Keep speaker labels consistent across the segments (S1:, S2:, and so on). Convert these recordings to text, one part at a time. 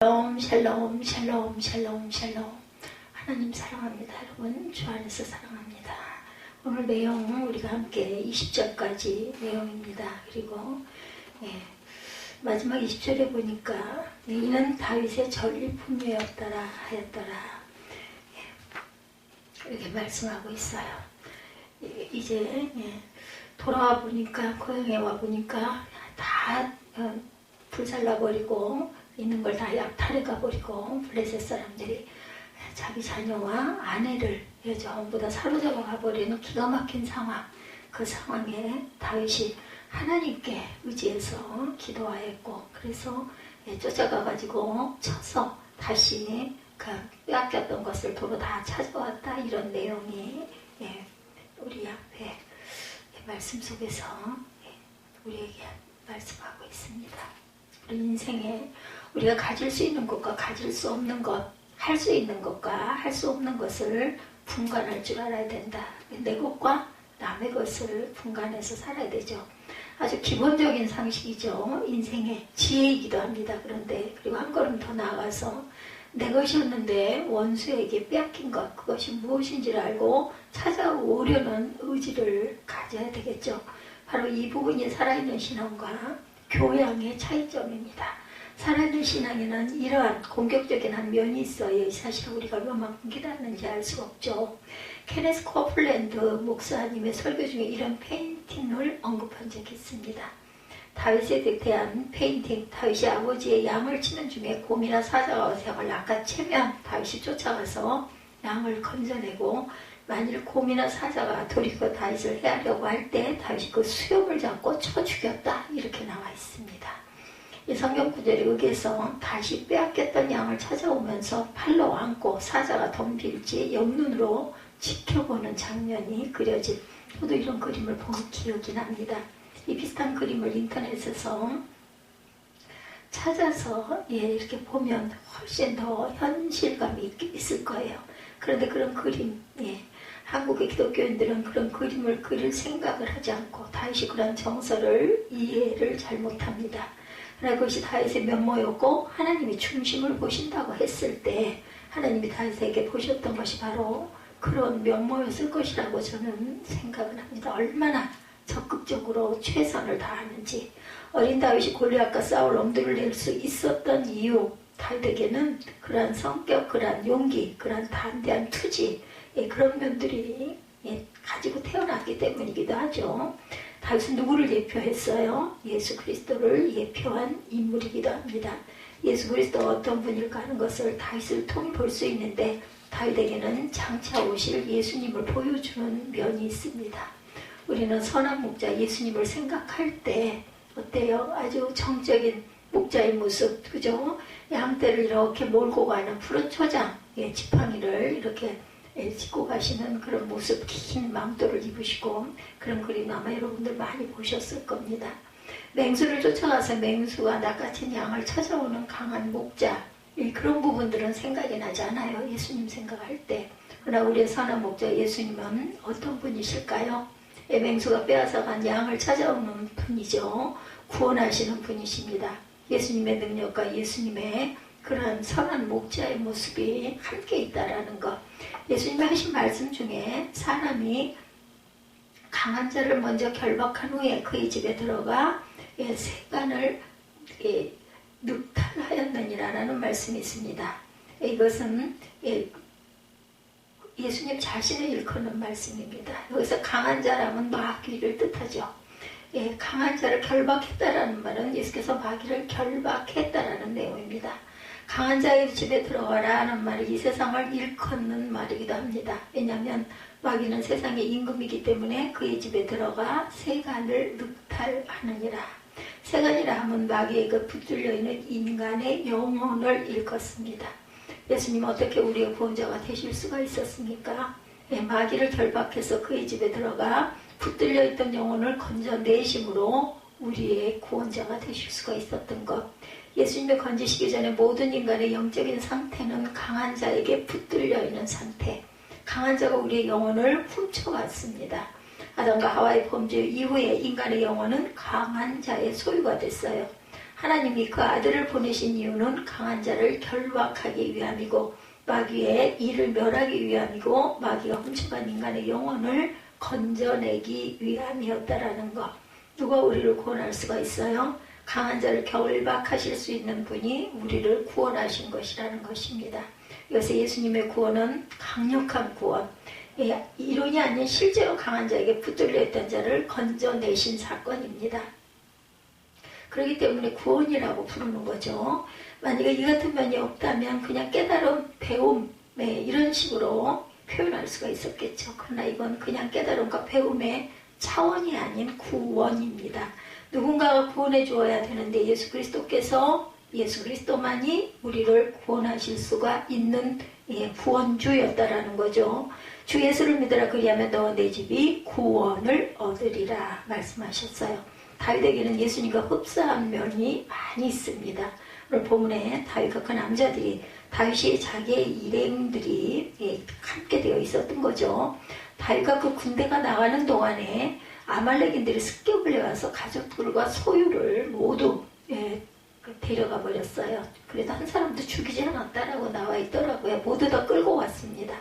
S1: 샬롬 샬롬 샬롬 샬롬 샬롬. 하나님 사랑합니다. 여러분 주 안에서 사랑합니다. 오늘 내용 우리가 함께 20절까지 내용입니다. 그리고 마지막 20절에 보니까 이는 다윗의 전리품이었더라 하였더라 이렇게 말씀하고 있어요. 이제 돌아와 보니까 고향에 와 보니까 다 불살라버리고 있는 걸 다 약탈해 가버리고 블레셋 사람들이 자기 자녀와 아내를 전부 다 사로잡아 가버리는 기가 막힌 상황. 그 상황에 다윗이 하나님께 의지해서 기도하였고, 그래서 쫓아가가지고 쳐서 다시 그 빼앗겼던 것을 도로 다 찾아왔다, 이런 내용이 우리 앞에 말씀 속에서 우리에게 말씀하고 있습니다. 우리 인생에 우리가 가질 수 있는 것과 가질 수 없는 것, 할 수 있는 것과 할 수 없는 것을 분간할 줄 알아야 된다. 내 것과 남의 것을 분간해서 살아야 되죠. 아주 기본적인 상식이죠. 인생의 지혜이기도 합니다. 그런데 그리고 한 걸음 더 나아가서 내 것이었는데 원수에게 빼앗긴 것, 그것이 무엇인지를 알고 찾아오려는 의지를 가져야 되겠죠. 바로 이 부분이 살아있는 신앙과 교양의 차이점입니다. 살아있는 신앙에는 이러한 공격적인 한 면이 있어야 사실 우리가 얼마만큼 기다렸는지 알 수가 없죠. 케네스 코플랜드 목사님의 설교 중에 이런 페인팅을 언급한 적이 있습니다. 다윗에 대한 페인팅, 다윗이 아버지의 양을 치는 중에 곰이나 사자가 와서 양을 낚아채면 다윗이 쫓아가서 양을 건져내고, 만일 곰이나 사자가 돌이켜 다윗을 해하려고 할 때 다윗이 그 수염을 잡고 쳐 죽였다, 이렇게 나와 있습니다. 이 성경 구절에 의해서 다시 빼앗겼던 양을 찾아오면서 팔로 안고 사자가 덤빌지 옆눈으로 지켜보는 장면이 그려진, 저도 이런 그림을 본 기억이 납니다. 이 비슷한 그림을 인터넷에서 찾아서 이렇게 보면 훨씬 더 현실감이 있을 거예요. 그런데 그런 그림, 한국의 기독교인들은 그런 그림을 그릴 생각을 하지 않고 다윗이 그런 정서를 이해를 잘 못합니다. 그러나 그것이 다윗의 면모였고 하나님이 중심을 보신다고 했을 때 하나님이 다윗에게 보셨던 것이 바로 그런 면모였을 것이라고 저는 생각을 합니다. 얼마나 적극적으로 최선을 다하는지. 어린 다윗이 골리앗과 싸울 엄두를 낼 수 있었던 이유, 다윗에게는 그러한 성격, 그러한 용기, 그러한 담대한 투지, 그런 면들이 가지고 태어났기 때문이기도 하죠. 다윗은 누구를 예표했어요? 예수 그리스도를 예표한 인물이기도 합니다. 예수 그리스도가 어떤 분일까 하는 것을 다윗을 통해 볼 수 있는데, 다윗에게는 장차 오실 예수님을 보여주는 면이 있습니다. 우리는 선한 목자 예수님을 생각할 때 어때요? 아주 정적인 목자의 모습, 그죠? 양떼를 이렇게 몰고 가는 푸른 초장, 지팡이를 이렇게 짚고 가시는 그런 모습, 긴 망토를 입으시고, 그런 그림 아마 여러분들 많이 보셨을 겁니다. 맹수를 쫓아가서 맹수가 낚아챈 양을 찾아오는 강한 목자, 그런 부분들은 생각이 나지 않아요. 예수님 생각할 때. 그러나 우리의 선한 목자 예수님은 어떤 분이실까요? 맹수가 빼앗아간 양을 찾아오는 분이죠. 구원하시는 분이십니다. 예수님의 능력과 예수님의 그런 선한 목자의 모습이 함께 있다라는 것. 예수님이 하신 말씀 중에 사람이 강한 자를 먼저 결박한 후에 그의 집에 들어가 세간을 늑탈하였느니라라는 말씀이 있습니다. 이것은 예수님 자신을 일컫는 말씀입니다. 여기서 강한 자라면 마귀를 뜻하죠. 강한 자를 결박했다라는 말은 예수께서 마귀를 결박했다라는 내용입니다. 강한 자의 집에 들어가라는 말이 이 세상을 일컫는 말이기도 합니다. 왜냐하면 마귀는 세상의 임금이기 때문에 그의 집에 들어가 세간을 늑탈하느니라. 세간이라 하면 마귀의 그 붙들려 있는 인간의 영혼을 일컫습니다. 예수님은 어떻게 우리의 구원자가 되실 수가 있었습니까? 마귀를 결박해서 그의 집에 들어가 붙들려 있던 영혼을 건져내심으로 우리의 구원자가 되실 수가 있었던 것. 예수님의 건지시기 전에 모든 인간의 영적인 상태는 강한 자에게 붙들려 있는 상태. 강한 자가 우리의 영혼을 훔쳐갔습니다. 아담과 하와의 범죄 이후에 인간의 영혼은 강한 자의 소유가 됐어요. 하나님이 그 아들을 보내신 이유는 강한 자를 결박하기 위함이고 마귀의 이를 멸하기 위함이고 마귀가 훔쳐간 인간의 영혼을 건져내기 위함이었다라는 것. 누가 우리를 구원할 수가 있어요? 강한 자를 결박하실 수 있는 분이 우리를 구원하신 것이라는 것입니다. 이것에 예수님의 구원은 강력한 구원, 이론이 아닌 실제로 강한 자에게 붙들려 있던 자를 건져내신 사건입니다. 그렇기 때문에 구원이라고 부르는 거죠. 만약에 이 같은 면이 없다면 그냥 깨달음, 배움, 이런 식으로 표현할 수가 있었겠죠. 그러나 이건 그냥 깨달음과 배움의 차원이 아닌 구원입니다. 누군가가 구원해 주어야 되는데 예수 그리스도만이 우리를 구원하실 수가 있는 구원주였다라는 거죠. 주 예수를 믿으라 그리하면 너와 내 집이 구원을 얻으리라 말씀하셨어요. 다윗에게는 예수님과 흡사한 면이 많이 있습니다. 오늘 본문에 다윗과 그 남자들이 다윗이 자기의 일행들이 함께 되어 있었던 거죠. 다윗과 그 군대가 나가는 동안에 아말렉인들이 습격을 해와서 가족들과 소유를 모두 데려가 버렸어요. 그래도 한 사람도 죽이지 않았다라고 나와 있더라고요. 모두 다 끌고 왔습니다.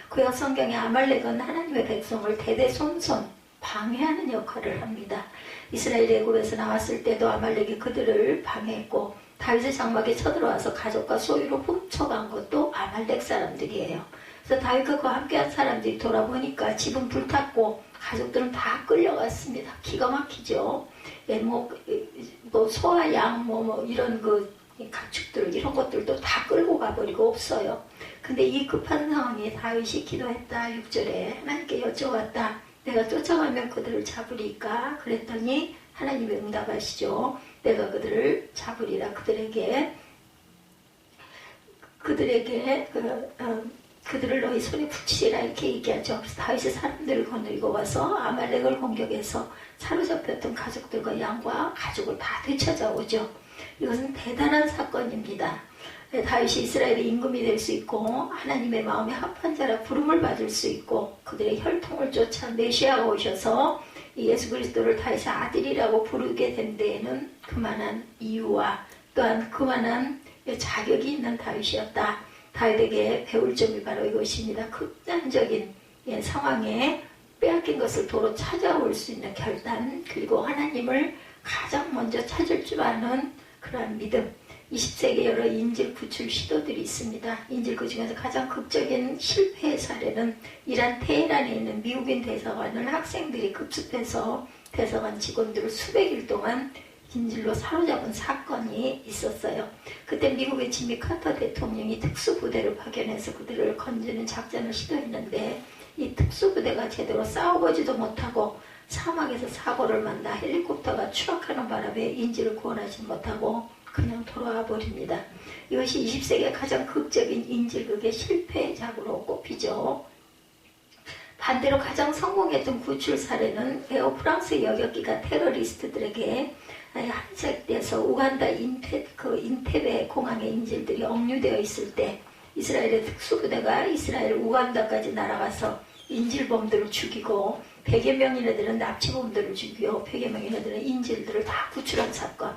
S1: 구약 성경에 아말렉은 하나님의 백성을 대대손손 방해하는 역할을 합니다. 이스라엘 애굽에서 나왔을 때도 아말렉이 그들을 방해했고 다윗의 장막에 쳐들어와서 가족과 소유를 훔쳐간 것도 아말렉 사람들이에요. 그래서 다윗과 그 함께한 사람들이 돌아보니까 집은 불탔고 가족들은 다 끌려갔습니다. 기가 막히죠. 소와 양 이런 가축들 이런 것들도 다 끌고 가버리고 없어요. 근데 이 급한 상황에 다윗이 기도했다. 6절에 하나님께 여쭤봤다. 내가 쫓아가면 그들을 잡으리까? 그랬더니 하나님이 응답하시죠. 내가 그들을 잡으리라. 그들을 너희 손에 붙이리라 이렇게 얘기하죠. 그래서 다윗이 사람들을 거느리고 와서 아말렉을 공격해서 사로잡혔던 가족들과 양과 가족을 다 되찾아오죠. 이것은 대단한 사건입니다. 다윗이 이스라엘의 임금이 될 수 있고 하나님의 마음에 합한 자라 부름을 받을 수 있고 그들의 혈통을 쫓아 메시아가 오셔서 예수 그리스도를 다윗의 아들이라고 부르게 된 데에는 그만한 이유와 또한 그만한 자격이 있는 다윗이었다. 다윗에게 배울 점이 바로 이것입니다. 극단적인 상황에 빼앗긴 것을 도로 찾아올 수 있는 결단, 그리고 하나님을 가장 먼저 찾을 줄 아는 그러한 믿음. 20세기 여러 인질 구출 시도들이 있습니다. 인질 그 중에서 가장 극적인 실패의 사례는 이란 테헤란에 있는 미국인 대사관을 학생들이 급습해서 대사관 직원들을 수백일 동안 인질로 사로잡은 사건이 있었어요. 그때 미국의 지미 카터 대통령이 특수부대를 파견해서 그들을 건지는 작전을 시도했는데 이 특수부대가 제대로 싸워보지도 못하고 사막에서 사고를 만나 헬리콥터가 추락하는 바람에 인질을 구원하지 못하고 그냥 돌아와 버립니다. 이것이 20세기의 가장 극적인 인질극의 실패작으로 꼽히죠. 반대로 가장 성공했던 구출 사례는 프랑스 여객기가 테러리스트들에게 한색돼서 우간다 인테베 공항의 인질들이 억류되어 있을 때 이스라엘의 특수부대가 이스라엘 우간다까지 날아가서 인질범들을 죽이고 100여 명이나들은 납치범들을 죽이고 100여 명이나들은 인질들을 다 구출한 사건.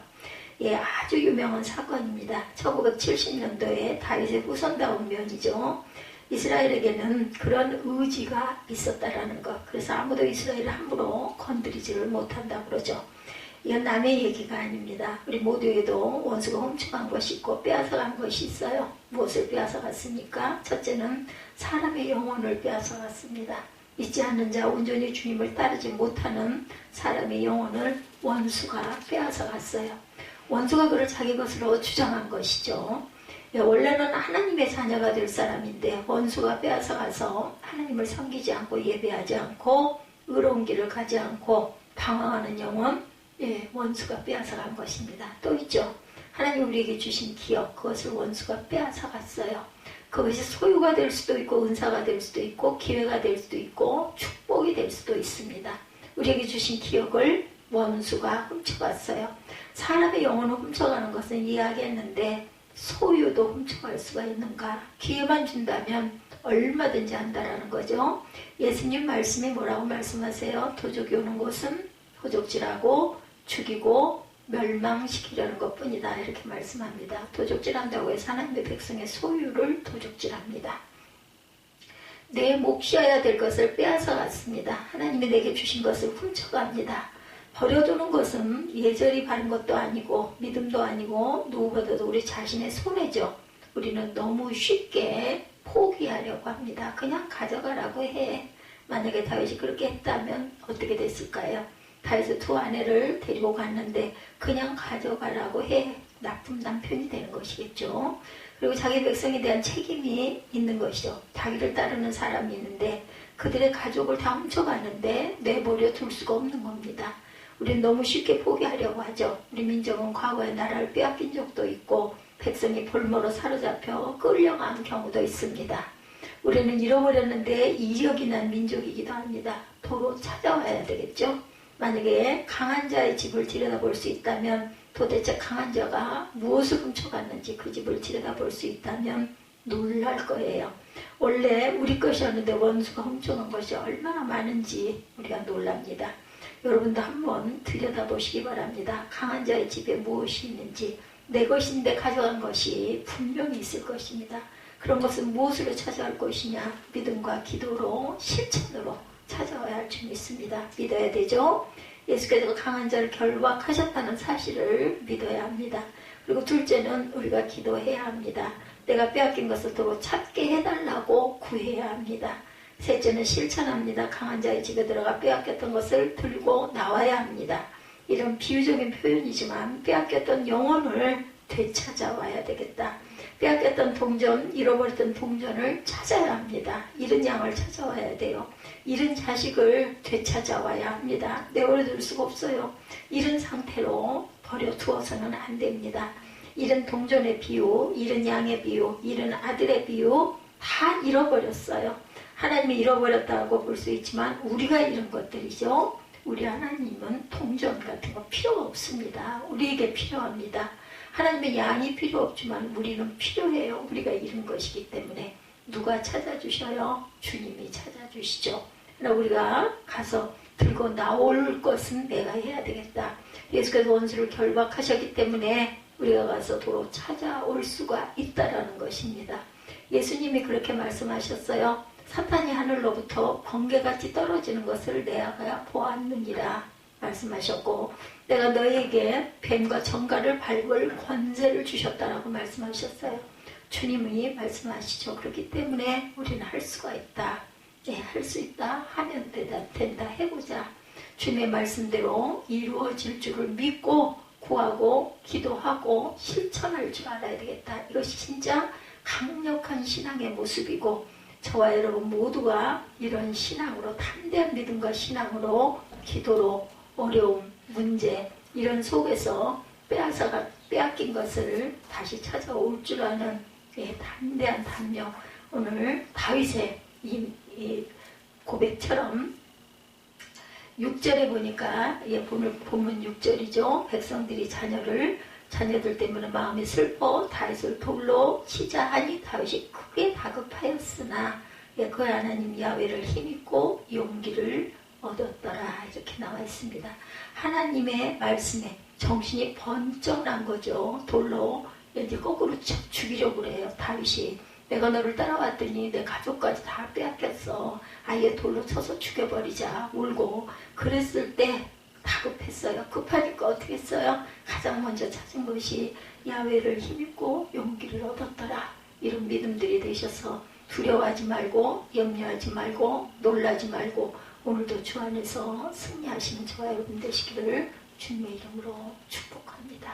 S1: 아주 유명한 사건입니다. 1970년도에 다윗의 후손다운 면이죠. 이스라엘에게는 그런 의지가 있었다라는 것. 그래서 아무도 이스라엘을 함부로 건드리지를 못한다고 그러죠. 이건 남의 얘기가 아닙니다. 우리 모두에도 원수가 훔쳐간 것이 있고 빼앗아간 것이 있어요. 무엇을 빼앗아갔습니까? 첫째는 사람의 영혼을 빼앗아갔습니다. 믿지 않는 자, 온전히 주님을 따르지 못하는 사람의 영혼을 원수가 빼앗아갔어요. 원수가 그를 자기 것으로 주장한 것이죠. 원래는 하나님의 자녀가 될 사람인데 원수가 빼앗아가서 하나님을 섬기지 않고 예배하지 않고 의로운 길을 가지 않고 방황하는 영혼, 원수가 빼앗아간 것입니다. 또 있죠. 하나님 우리에게 주신 기업, 그것을 원수가 빼앗아갔어요. 그것이 소유가 될 수도 있고 은사가 될 수도 있고 기회가 될 수도 있고 축복이 될 수도 있습니다. 우리에게 주신 기억을 원수가 훔쳐갔어요. 사람의 영혼을 훔쳐가는 것은 이해하겠는데 소유도 훔쳐갈 수가 있는가? 기회만 준다면 얼마든지 한다라는 거죠. 예수님 말씀이 뭐라고 말씀하세요? 도적이 오는 곳은 도적질하고 죽이고 멸망시키려는 것뿐이다 이렇게 말씀합니다. 도적질한다고 해서 하나님의 백성의 소유를 도적질합니다. 내 몫이어야 될 것을 빼앗아 갔습니다. 하나님이 내게 주신 것을 훔쳐갑니다. 버려두는 것은 예절이 바른 것도 아니고 믿음도 아니고 누구보다도 우리 자신의 손해죠. 우리는 너무 쉽게 포기하려고 합니다. 그냥 가져가라고 해. 만약에 다윗이 그렇게 했다면 어떻게 됐을까요? 다윗은 두 아내를 데리고 갔는데 그냥 가져가라고 해. 나쁜 남편이 되는 것이겠죠. 그리고 자기 백성에 대한 책임이 있는 것이죠. 자기를 따르는 사람이 있는데 그들의 가족을 다 훔쳐가는데 내버려 둘 수가 없는 겁니다. 우리는 너무 쉽게 포기하려고 하죠. 우리 민족은 과거에 나라를 빼앗긴 적도 있고 백성이 볼모로 사로잡혀 끌려간 경우도 있습니다. 우리는 잃어버렸는데 이력이 난 민족이기도 합니다. 도로 찾아와야 되겠죠. 만약에 강한 자의 집을 들여다볼 수 있다면 도대체 강한 자가 무엇을 훔쳐갔는지 그 집을 들여다볼 수 있다면 놀랄 거예요. 원래 우리 것이었는데 원수가 훔쳐간 것이 얼마나 많은지 우리가 놀랍니다. 여러분도 한번 들여다보시기 바랍니다. 강한 자의 집에 무엇이 있는지. 내 것인데 가져간 것이 분명히 있을 것입니다. 그런 것은 무엇으로 찾아올 것이냐? 믿음과 기도로 실천으로 찾아와야 할 줄 믿습니다. 믿어야 되죠. 예수께서 강한 자를 결박하셨다는 사실을 믿어야 합니다. 그리고 둘째는 우리가 기도해야 합니다. 내가 빼앗긴 것을 도로 찾게 해달라고 구해야 합니다. 셋째는 실천합니다. 강한 자의 집에 들어가 빼앗겼던 것을 들고 나와야 합니다. 이런 비유적인 표현이지만 빼앗겼던 영혼을 되찾아와야 되겠다. 빼앗겼던 동전, 잃어버렸던 동전을 찾아야 합니다. 잃은 양을 찾아와야 돼요. 잃은 자식을 되찾아와야 합니다. 내버려둘 수가 없어요. 잃은 상태로 버려두어서는 안 됩니다. 잃은 동전의 비유, 잃은 양의 비유, 잃은 아들의 비유 다 잃어버렸어요. 하나님이 잃어버렸다고 볼 수 있지만 우리가 잃은 것들이죠. 우리 하나님은 동전 같은 거 필요가 없습니다. 우리에게 필요합니다. 하나님의 양이 필요 없지만 우리는 필요해요. 우리가 잃은 것이기 때문에. 누가 찾아주셔요? 주님이 찾아주시죠. 그러나 우리가 가서 들고 나올 것은 내가 해야 되겠다. 예수께서 원수를 결박하셨기 때문에 우리가 가서 도로 찾아올 수가 있다라는 것입니다. 예수님이 그렇게 말씀하셨어요. 사탄이 하늘로부터 번개같이 떨어지는 것을 내가 보았느니라 말씀하셨고, 내가 너에게 뱀과 정갈을 밟을 권세를 주셨다라고 말씀하셨어요. 주님이 말씀하시죠. 그렇기 때문에 우리는 할 수가 있다. 네, 할 수 있다. 하면 된다. 해보자. 주님의 말씀대로 이루어질 줄을 믿고 구하고 기도하고 실천할 줄 알아야 되겠다. 이것이 진짜 강력한 신앙의 모습이고, 저와 여러분 모두가 이런 신앙으로, 담대한 믿음과 신앙으로 기도로 어려움, 문제 이런 속에서 빼앗긴 것을 다시 찾아올 줄 아는 담대한 담력. 오늘 다윗의 이 고백처럼 6절에 보니까 본문 6절이죠. 백성들이 자녀들 때문에 마음이 슬퍼 다윗을 돌로 치자 하니 다윗이 크게 다급하였으나 그의 하나님 야훼를 힘입고 용기를 얻었더라. 이렇게 나와 있습니다. 하나님의 말씀에 정신이 번쩍 난 거죠. 돌로 이제 거꾸로 죽이려고 그래요. 다윗이 내가 너를 따라왔더니 내 가족까지 다 빼앗겼어. 아예 돌로 쳐서 죽여버리자. 울고 그랬을 때 다급했어요. 급하니까 어떻게 했어요? 가장 먼저 찾은 것이 야훼를 힘입고 용기를 얻었더라. 이런 믿음들이 되셔서 두려워하지 말고 염려하지 말고 놀라지 말고 오늘도 주 안에서 승리하시는 저와 여러분 되시기를 주님의 이름으로 축복합니다.